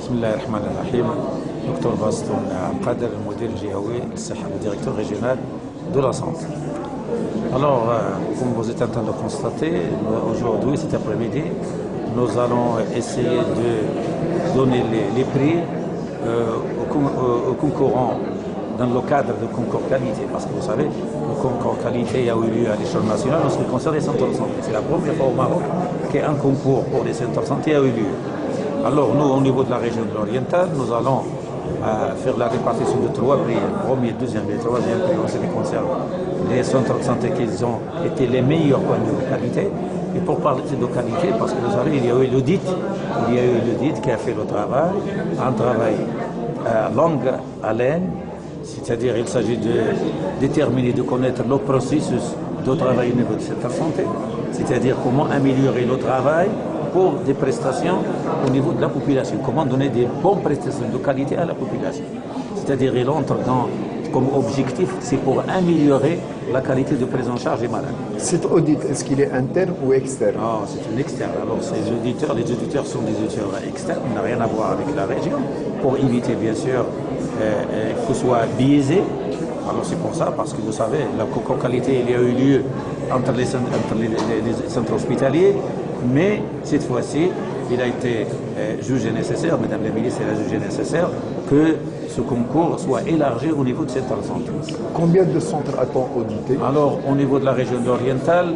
بسم الله الرحمن الرحيم. Docteur Bastoun Abdelkader, modèle Jiaoui, le directeur régional de la santé. Alors, comme vous êtes en train de constater, aujourd'hui, cet après-midi, nous allons essayer de donner les prix aux concurrents dans le cadre de concours qualité. Parce que vous savez, le concours qualité a eu lieu à l'échelle nationale en ce qui concerne les centres de santé. C'est la première fois au Maroc qu'un concours pour les centres de santé a eu lieu. Alors nous, au niveau de la région de l'Oriental, nous allons faire la répartition de 3 prix, premier, deuxième et troisième prix en ce qui concerne les centres de santé qui ont été les meilleurs points de vue qualité. Et pour parler de qualité, parce que vous savez, il y a eu l'audit qui a fait le travail, un travail à longue haleine, c'est-à-dire il s'agit de déterminer, de connaître le processus de travail au niveau du secteur santé, c'est-à-dire comment améliorer le travail pour des prestations au niveau de la population, comment donner des bonnes prestations de qualité à la population. C'est-à-dire il entre comme objectif, c'est pour améliorer la qualité de prise en charge des malades. Cet audit, est-ce qu'il est interne ou externe? Ah, c'est un externe. Alors les auditeurs sont des auditeurs externes, n'a rien à voir avec la région, pour éviter bien sûr que ce soit biaisé. Alors c'est pour ça, parce que vous savez, la concours qualité, il y a eu lieu entre les centres hospitaliers, mais cette fois-ci, il a été jugé nécessaire, Madame la ministre a jugé nécessaire, que ce concours soit élargi au niveau de centres de santé. Combien de centres a-t-on audité? Alors, au niveau de la région orientale,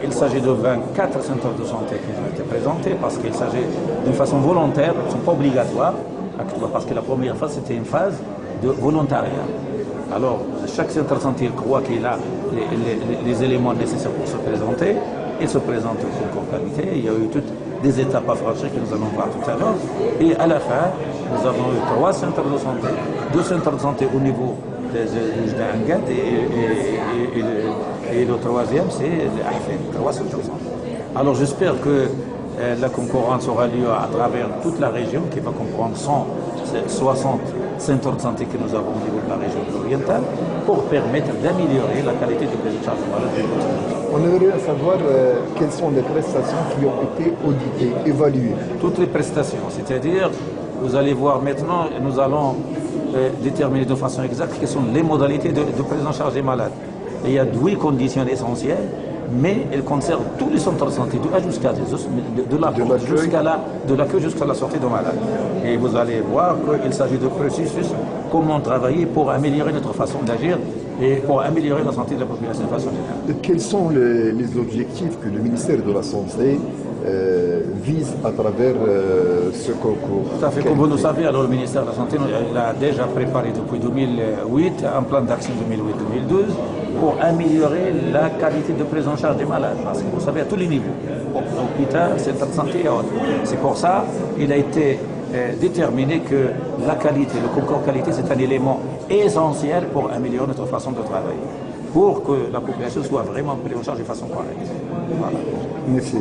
il s'agit de 24 centres de santé qui ont été présentés, parce qu'il s'agit d'une façon volontaire, ils ne sont pas obligatoires, parce que la première phase, c'était une phase de volontariat. Alors, chaque centre de santé croit qu'il a les éléments nécessaires pour se présenter. Il se présente au concours qualité. Il y a eu toutes des étapes à franchir que nous allons voir tout à l'heure. Et à la fin, nous avons eu 3 centres de santé, 2 centres de santé au niveau de Angad et le troisième, c'est l'Ahfen, 3 centres de santé. Alors j'espère que la concurrence aura lieu à travers toute la région, qui va comprendre 160 centres de santé que nous avons au niveau de la région orientale, pour permettre d'améliorer la qualité de prise en charge des malades. On aimerait savoir quelles sont les prestations qui ont été auditées, évaluées. Toutes les prestations, c'est-à-dire, vous allez voir maintenant, nous allons déterminer de façon exacte quelles sont les modalités de prise en charge des malades. Et il y a 8 conditions essentielles, mais elles concernent tous les centres de santé, de A jusqu'à de l'accueil jusqu'à la sortie de malade. Et vous allez voir qu'il s'agit de processus, comment travailler pour améliorer notre façon d'agir et pour améliorer la santé de la population de façon générale. Quels sont les objectifs que le ministère de la Santé vise à travers ce concours? Tout à fait. Comme vous le savez, alors le ministère de la Santé a déjà préparé depuis 2008 un plan d'action 2008-2012 pour améliorer la qualité de prise en charge des malades. Parce que vous savez, à tous les niveaux, hôpital, centre de santé et autres. C'est pour ça qu'il a été déterminé que la qualité, le concours qualité, c'est un élément essentiel pour améliorer notre façon de travailler, pour que la population soit vraiment prise en charge de façon correcte. Voilà. Merci.